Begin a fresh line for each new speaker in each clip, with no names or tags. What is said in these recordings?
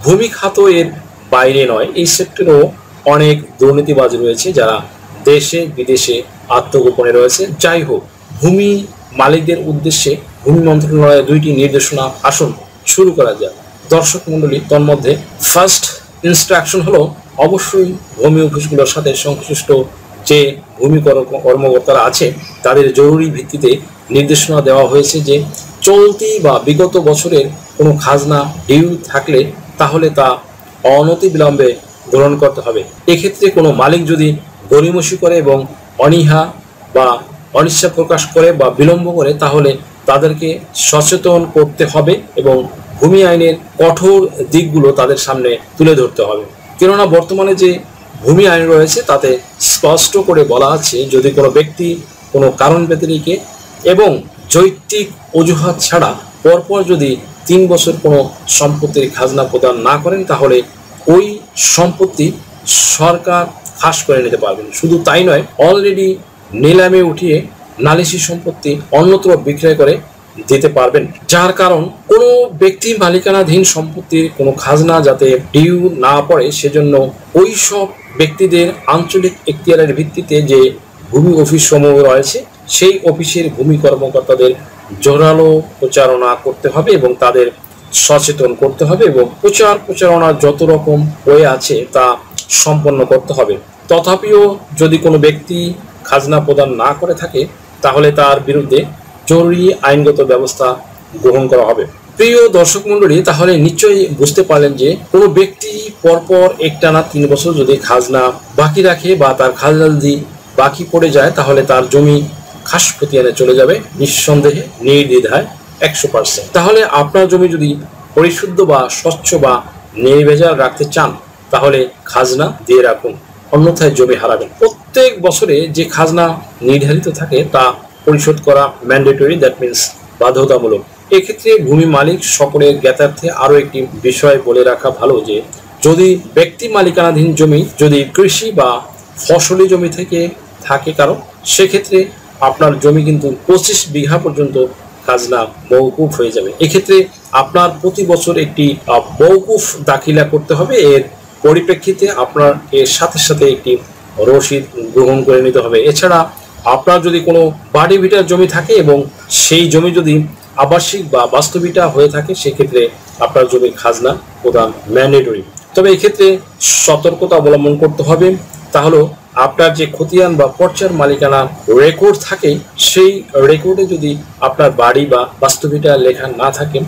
ভূমি খাত এর বাইরে নয়, এই সেক্টরেও অনেক দুর্নীতিবাজ রয়েছে যারা দেশে বিদেশে আত্মগোপনে রয়েছে। যাই হোক, ভূমি মালিকদের উদ্দেশ্যে ভূমি মন্ত্রণালয়ের 2টি নির্দেশনা আসুন শুরু করা যাক। দর্শক মণ্ডলী, তন্মধ্যে ফার্স্ট ইনস্ট্রাকশন হলো অবশ্যই ভূমি অফিসগুলোর সাথে সংশ্লিষ্ট যে ভূমি কর্মকর্তারা আছে তাদের জরুরি ভিত্তিতে নির্দেশনা দেওয়া হয়েছে যে চলতি বা বিগত বছরের কোনো খাজনা ডিউ থাকলে তাহলে তা অনতিবিলম্বে গ্রহণ করতে হবে। এক্ষেত্রে কোনো মালিক যদি গড়িমসি করে এবং অনীহা বা অনিচ্ছা প্রকাশ করে বা বিলম্ব করে তাহলে তাদেরকে সচেতন করতে হবে এবং ভূমি আইনের কঠোর দিকগুলো তাদের সামনে তুলে ধরতে হবে। কেননা বর্তমানে যে ভূমি আইন রয়েছে তাতে স্পষ্ট করে বলা আছে যদি কোনো ব্যক্তি কোনো কারণ ব্যতিরেকে এবং যৌক্তিক অজুহাত ছাড়া পরপর যদি 3 বছর কোনো সম্পত্তির খাজনা প্রদান না করেন তাহলে ওই সম্পত্তি সরকার খাস করে নিতে পারবেন। শুধু তাই নয়, অলরেডি নিলামে উঠিয়ে নালিশি সম্পত্তি অন্যত্র বিক্রয় করে দিতে পারবেন। যার কারণ কোনো ব্যক্তি মালিকানাধীন সম্পত্তির কোনো খাজনা যাতে ডিউ না পড়ে সেজন্য ওই সব ব্যক্তিদের আঞ্চলিক এখতিয়ারের ভিত্তিতে যে ভূমি অফিস সমূহ রয়েছে সেই অফিসের ভূমি কর্মকর্তাদের জোরালো প্রচারণা করতে হবে এবং তাদের সচেতন করতে হবে এবং প্রচারণার যত রকম ওয়ে আছে তা সম্পন্ন করতে হবে। তথাপিও যদি কোনো ব্যক্তি খাজনা প্রদান না করে থাকে তাহলে তার বিরুদ্ধে জরুরি আইনগত ব্যবস্থা গ্রহণ করা হবে। প্রিয় দর্শক মণ্ডলী, তাহলে নিশ্চয়ই বুঝতে পারলেন যে কোনো ব্যক্তি পরপর একটানা 3 বছর যদি খাজনা বাকি রাখে বা তার খাজনা যদি বাকি পড়ে যায় তাহলে তার জমি খাস খতিয়ানে চলে যাবে নিঃসন্দেহে, নির্দ্বিধায় 100%। তাহলে আপনার জমি যদি পরিশুদ্ধ বা স্বচ্ছ বা নির্ভেজাল রাখতে চান তাহলে খাজনা দিয়ে রাখুন, অন্যথায় জমি হারাবেন। প্রত্যেক বছরে যে খাজনা নির্ধারিত থাকে তা পরিশোধ করা ম্যান্ডেটরি, দ্যাট মিনস বাধ্যতামূলক। এক্ষেত্রে ভূমি মালিক সকলের জ্ঞাতার্থে আরো একটি বিষয় বলে রাখা ভালো যে যদি ব্যক্তি মালিকানাধীন জমি যদি কৃষি বা ফসলি জমি থেকে থাকে কারো, সেক্ষেত্রে আপনার জমি কিন্তু 25 বিঘা পর্যন্ত খাজনা মওকুফ হয়ে যাবে। এক্ষেত্রে আপনার প্রতি বছর একটি মওকুফ দাখিলা করতে হবে। এর পরিপ্রেক্ষিতে আপনার এর সাথে সাথে একটি রসিদ গ্রহণ করে নিতে হবে। এছাড়া আপনার যদি কোনো বাড়ি ভিটার জমি থাকে এবং সেই জমি যদি আবাসিক বা বাস্তবিটা হয়ে থাকে সেক্ষেত্রে আপনার জমির খাজনা প্রদান ম্যান্ডেটরি। তবে এক্ষেত্রে সতর্কতা অবলম্বন করতে হবে। তাহলে আপনার যে খতিয়ান বা পর্চার মালিকানা রেকর্ড থাকে সেই রেকর্ডে যদি আপনার বাড়ি বা বাস্তবিটা লেখা না থাকে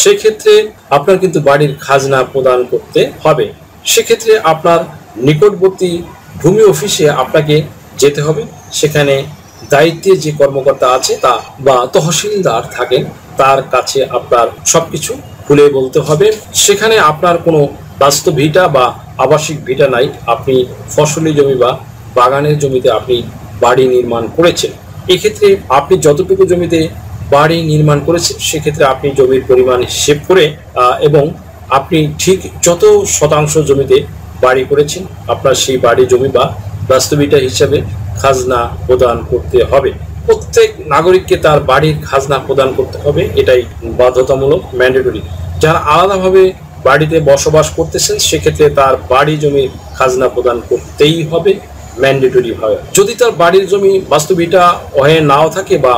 সেক্ষেত্রে আপনার কিন্তু বাড়ির খাজনা প্রদান করতে হবে। সেক্ষেত্রে আপনার নিকটবর্তী ভূমি অফিসে আপনাকে যেতে হবে। সেখানে দায়িত্বে যে কর্মকর্তা আছে তা বা তহসিলদার থাকেন তার কাছে আপনার সবকিছু খুলে বলতে হবে। সেখানে আপনার কোনো বাস্তব ভিটা বা আবাসিক ভিটা নাই, আপনি ফসলি জমি বা বাগানের জমিতে আপনি বাড়ি নির্মাণ করেছেন। এক্ষেত্রে আপনি যতটুকু জমিতে বাড়ি নির্মাণ করেছেন সেক্ষেত্রে আপনি জমির পরিমাণ হিসেব করে এবং আপনি ঠিক যত শতাংশ জমিতে বাড়ি করেছেন আপনার সেই বাড়ি জমি বা বাস্তবিটা হিসাবে খাজনা প্রদান করতে হবে। প্রত্যেক নাগরিককে তার বাড়ির খাজনা প্রদান করতে হবে, এটাই বাধ্যতামূলক, ম্যান্ডেটরি। যারা আলাদাভাবে বাড়িতে বসবাস করতেছেন সেক্ষেত্রে তার বাড়ি জমি খাজনা প্রদান করতেই হবে ম্যান্ডেটরি ভাবে। যদি তার বাড়ির জমি বাস্তবিটা হয়ে নাও থাকে বা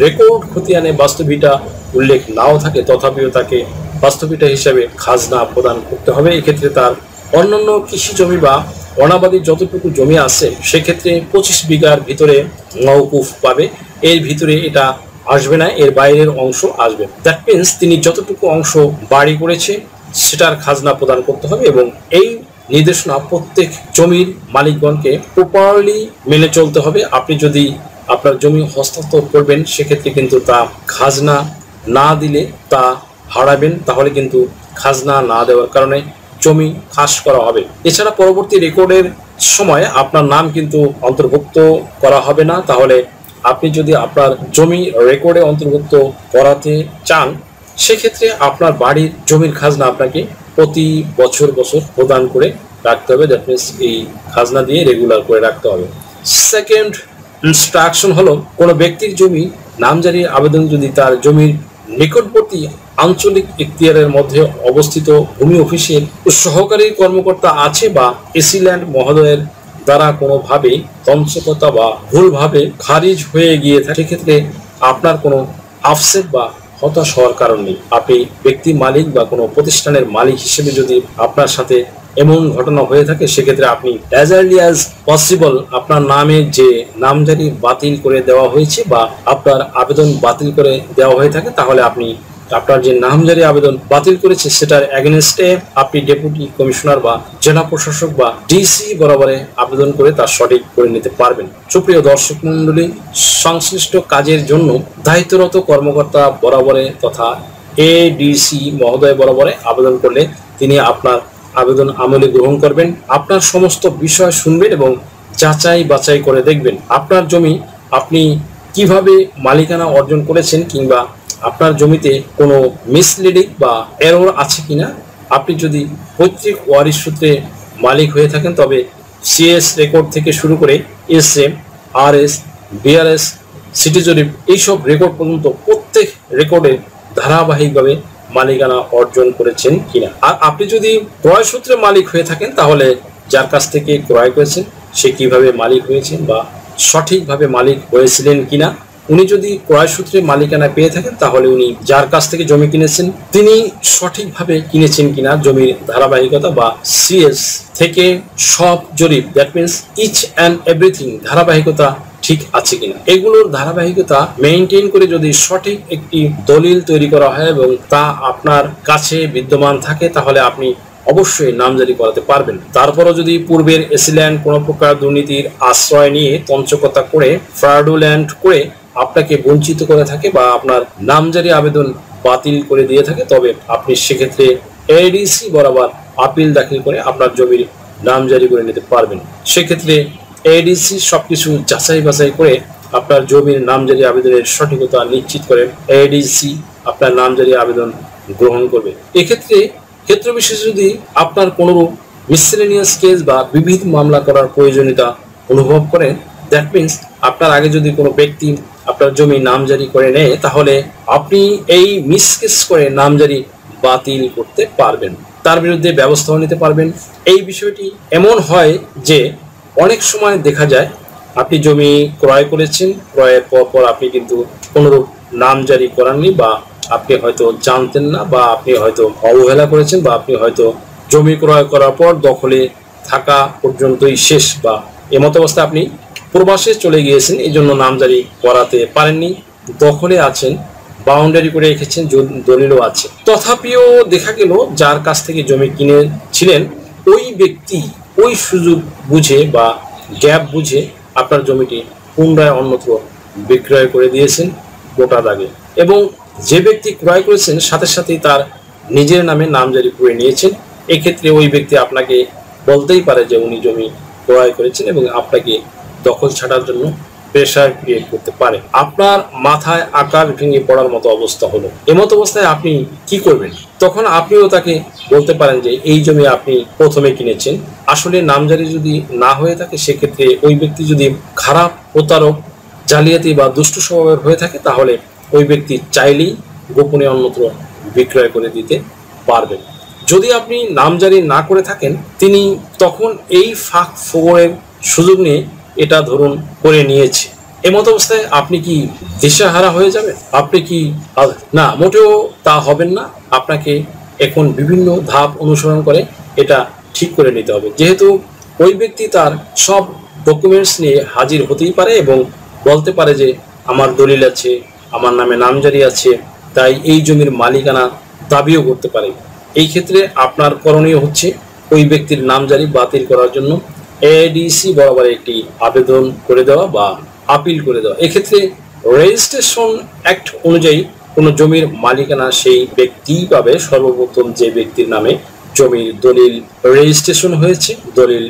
রেকর্ড খতিয়ানে বাস্তবিটা উল্লেখ নাও থাকে তথাপিও তাকে বাস্তবিটা হিসাবে খাজনা প্রদান করতে হবে। এক্ষেত্রে তার অন্যান্য কৃষি জমি বা অনাবাদী যতটুকু জমি আছে সেক্ষেত্রে 25 বিঘার ভিতরে মওকুফ পাবে, এর ভিতরে এটা আসবে না, এর বাইরের অংশ আসবে। দ্যাট মিনস তিনি যতটুকু অংশ বাড়ি করেছে সেটার খাজনা প্রদান করতে হবে এবং এই নির্দেশনা প্রত্যেক জমির মালিকগণকে প্রপারলি মেনে চলতে হবে। আপনি যদি আপনার জমি হস্তান্তর করবেন সেক্ষেত্রে কিন্তু তা খাজনা না দিলে তা হারাবেন, তাহলে কিন্তু খাজনা না দেওয়ার কারণে জমি খাস করা হবে। এছাড়া পরবর্তী রেকর্ডের সময় আপনার নাম কিন্তু অন্তর্ভুক্ত করা হবে না। তাহলে আপনি যদি আপনার জমি রেকর্ডে অন্তর্ভুক্ত করাতে চান সেক্ষেত্রে আপনার বাড়ির জমির খাজনা আপনাকে প্রতি বছর প্রদান করে রাখতে হবে। দ্যাট মিনস এই খাজনা দিয়ে রেগুলার করে রাখতে হবে। সেকেন্ড ইনস্ট্রাকশন হলো কোনো ব্যক্তির জমি নামজারির আবেদন যদি তার জমির নিকটবর্তী আঞ্চলিক এখতিয়ারের মধ্যে অবস্থিত ভূমি অফিসের সহকারী কর্মকর্তা আছে বা এসি ল্যান্ড মহোদয়ের দ্বারা কোনোভাবেই তঞ্চকতা বা ভুলভাবে খারিজ হয়ে গিয়ে থাকে, সেক্ষেত্রে আপনার কোনো আফসেট বা হতাশ হওয়ার কারণ নেই। আপনি ব্যক্তি মালিক বা কোনো প্রতিষ্ঠানের মালিক হিসেবে যদি আপনার সাথে এমন ঘটনা হয়ে থাকে, সেক্ষেত্রে আপনি অ্যাজ আর্লি অ্যাজ পসিবল আপনার নামে যে নামজারি বাতিল করে দেওয়া হয়েছে বা আপনার আবেদন বাতিল করে দেওয়া হয়ে থাকে, তাহলে আপনি আপনার যে নামজারি আবেদন বাতিল করেছে সেটার এগেনস্টে আপনি ডেপুটি কমিশনার বা জেলা প্রশাসক বা ডিসি বরাবরে আবেদন করে তা সঠিক করে নিতে পারবেন। সুপ্রিয় দর্শক মন্ডলী, সংশ্লিষ্ট কাজের জন্য দায়িত্বরত কর্মকর্তা বরাবরে তথা এডিসি মহোদয় বরাবরে আবেদন করলে তিনি আপনার আবেদন আমলে গ্রহণ করবেন, আপনার সমস্ত বিষয় শুনবেন এবং যাচাই বাছাই করে দেখবেন আপনার জমি আপনি কিভাবে মালিকানা অর্জন করেছেন কিংবা আপনার জমিতে কোনো মিসলিডিং বা এরর আছে কিনা। আপনি যদি পৈতৃক ওয়ারিশ সূত্রে মালিক হয়ে থাকেন, তবে সিএস রেকর্ড থেকে শুরু করে এসএম, আরএস, বিআরএস, সিটি জরিপ এইসব রেকর্ড পর্যন্ত প্রত্যেক রেকর্ডে ধারাবাহিকভাবে মালিকানা অর্জন করেছেন কিনা। আর আপনি যদি ক্রয় সূত্রে মালিক হয়ে থাকেন, তাহলে যার কাছ থেকে ক্রয় করেছেন সে কিভাবে মালিক হয়েছেন বা সঠিকভাবে মালিক হয়েছিলেন কিনা। উনি যদি ক্রয় সূত্রে মালিকানা পেয়ে থাকেন, তাহলে উনি যার কাছ থেকে জমি কিনেছেন তিনি সঠিকভাবে কিনেছেন কিনা, জমির ধারাবাহিকতা বা সিএস থেকে সব জরিপ, that means each and everything ধারাবাহিকতা ঠিক আছে কিনা, এগুলোর ধারাবাহিকতা মেইনটেইন করে যদি সঠিক একটি দলিল তৈরি করা হয় এবং তা আপনার কাছে বিদ্যমান থাকে, তাহলে আপনি অবশ্যই নামজারি করাতে পারবেন। তারপরও যদি পূর্বের এসিল্যান্ড কোনো প্রকার দুর্নীতির আশ্রয় নিয়ে তঞ্চকতা করে ফ্রডুল্যান্ড করে আপনাকে বঞ্চিত করে থাকে বা আপনার নামজারি আবেদন বাতিল করে দিয়ে থাকে, তবে আপনি সেক্ষেত্রে এডিসি বরাবর আপিল দাখিল করে আপনার জমির নামজারি করে নিতে পারবেন। সেক্ষেত্রে এডিসি সবকিছু যাচাই বাছাই করে আপনার জমির নামজারি আবেদনের সঠিকতা নিশ্চিত করে এডিসি আপনার নামজারি আবেদন গ্রহণ করবে। এক্ষেত্রে ক্ষেত্র বিশেষে যদি আপনার কোনো মিসসেলেনিয়াস কেস বা বিবিধ মামলা করার প্রয়োজনীয়তা অনুভব করেন, দ্যাট মিনস আপনার আগে যদি কোনো ব্যক্তি আপনার জমি নামজারি করে নেয়, তাহলে আপনি এই মিসকেস করে নামজারি বাতিল করতে পারবেন, তার বিরুদ্ধে ব্যবস্থাও নিতে পারবেন। এই বিষয়টি এমন হয় যে অনেক সময় দেখা যায় আপনি জমি ক্রয় করেছেন, ক্রয়ের পর আপনি কিন্তু কোনোরূপ নামজারি করাননি বা আপনি হয়তো জানতেন না বা আপনি হয়তো অবহেলা করেছেন বা আপনি হয়তো জমি ক্রয় করার পর দখলে থাকা পর্যন্তই শেষ বা এমত অবস্থায় আপনি প্রবাসে চলে গিয়েছেন, এই জন্য নামজারি করাতে পারেননি, দখলে আছেন, বাউন্ডারি করে রেখেছেন, দলিলও আছে। তথাপিও দেখা গেল যার কাছ থেকে জমি কিনেছিলেন ওই ব্যক্তি ওই সুযোগ বুঝে বা গ্যাপ বুঝে আপনার জমিটি পুনরায় অন্যত্র বিক্রয় করে দিয়েছেন গোটা দাগে, এবং যে ব্যক্তি ক্রয় করেছেন সাথে সাথেই তার নিজের নামে নামজারি করে নিয়েছেন। এক্ষেত্রে ওই ব্যক্তি আপনাকে বলতেই পারে যে উনি জমি ক্রয় করেছেন এবং আপনাকে দখল ছাড়ার জন্য প্রেশার ক্রিয়েট করতে পারে। আপনার মাথায় আকাশ ভেঙে পড়ার মতো অবস্থা হলো, এমতো অবস্থায় আপনি কি করবেন? তখন আপনিও তাকে বলতে পারেন যে এই জমি আপনি প্রথমে কিনেছেন। আসলে নামজারি যদি না হয়ে থাকে, সেক্ষেত্রে ওই ব্যক্তি যদি খারাপ, প্রতারক, জালিয়াতি বা দুষ্টু স্বভাবের হয়ে থাকে, তাহলে ওই ব্যক্তি চাইলেই গোপনে অন্যত্র বিক্রয় করে দিতে পারবেন। যদি আপনি নামজারি না করে থাকেন, তিনি তখন এই ফাঁক ফোকরের সুযোগ নিয়ে এটা ধরুন করে নিয়েছে। এমত অবস্থায় আপনি কি দিশাহারা হয়ে যাবেন? আপনি কি না, মোটেও তা হবেন না। আপনাকে এখন বিভিন্ন ধাপ অনুসরণ করে এটা ঠিক করে নিতে হবে, যেহেতু ওই ব্যক্তি তার সব ডকুমেন্টস নিয়ে হাজির হতেই পারে এবং বলতে পারে যে আমার দলিল আছে, আমার নামে নামজারি আছে, তাই এই জমির মালিকানা দাবিও করতে পারে। এই ক্ষেত্রে আপনার করণীয় হচ্ছে ওই ব্যক্তির নামজারি বাতিল করার জন্য এডিসি বরাবর একটি আবেদন করে দেওয়া বা আপিল করে দেওয়া। এক্ষেত্রে রেজিস্ট্রেশন অ্যাক্ট অনুযায়ী কোনো জমির মালিকানা সেই ব্যক্তি পাবে সর্বপ্রথম যে ব্যক্তির নামে জমির দলিল রেজিস্ট্রেশন হয়েছে, দলিল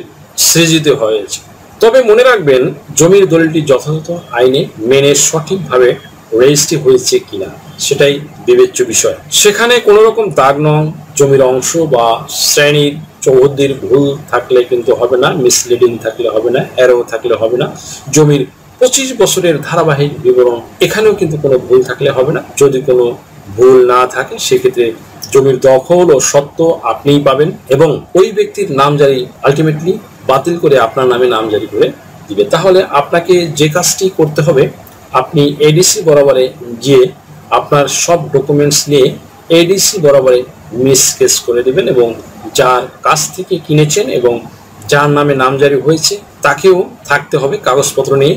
সৃজিত হয়েছে। তবে মনে রাখবেন, জমির দলিলটি যথাযথ আইনে মেনে সঠিকভাবে রেজিস্ট্রি হয়েছে কিনা সেটাই বিবেচ্য বিষয়। সেখানে কোনো রকম দাগ নং, জমির অংশ বা শ্রেণীর চৌহদ্দির ভুল থাকলে কিন্তু হবে না, মিসলিডিং থাকলে হবে না, এরো থাকলে হবে না। জমির 25 বছরের ধারাবাহিক বিবরণ, এখানেও কিন্তু কোনো ভুল থাকলে হবে না। যদি কোনো ভুল না থাকে সেক্ষেত্রে জমির দখল ও সত্ত্ব আপনিই পাবেন এবং ওই ব্যক্তির নামজারি আলটিমেটলি বাতিল করে আপনার নামে নামজারি করে দিবে। তাহলে আপনাকে যে কাজটি করতে হবে, আপনি এডিসি বরাবরে গিয়ে আপনার সব ডকুমেন্টস নিয়ে এডিসি বরাবরে মিসকেস করে দেবেন এবং যার কাছ থেকে কিনেছেন এবং যার নামে নামজারি হয়েছে তাকেও থাকতে হবে, কাগজপত্র নিয়ে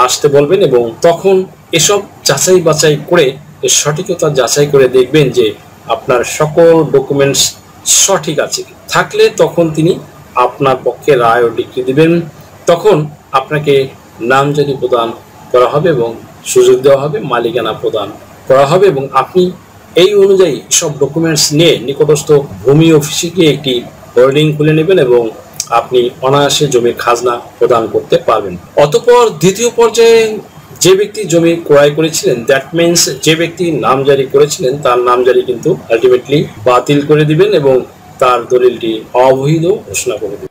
আসতে বলবেন এবং তখন এসব যাচাই বাছাই করে এর সঠিকতা যাচাই করে দেখবেন যে আপনার সকল ডকুমেন্টস সঠিক আছে থাকলে তখন তিনি আপনার পক্ষে রায় ও ডিক্রি দিবেন। তখন আপনাকে নামজারি প্রদান করা হবে এবং সুযোগ দেওয়া হবে, মালিকানা প্রদান করা হবে এবং আপনি এই অনুযায়ী সব ডকুমেন্টস নিয়ে নিকটস্থ ভূমি অফিসে গিয়ে একটি হোল্ডিং খুলে নেবেন এবং আপনি অনায়াসে জমির খাজনা প্রদান করতে পারবেন। অতঃপর দ্বিতীয় পর্যায়ে যে ব্যক্তি জমি ক্রয় করেছিলেন, দ্যাট মিনস যে ব্যক্তি নামজারি করেছিলেন তার নামজারি কিন্তু আলটিমেটলি বাতিল করে দিবেন এবং তার দলিলটি অবৈধ ঘোষণা করে দিবেন।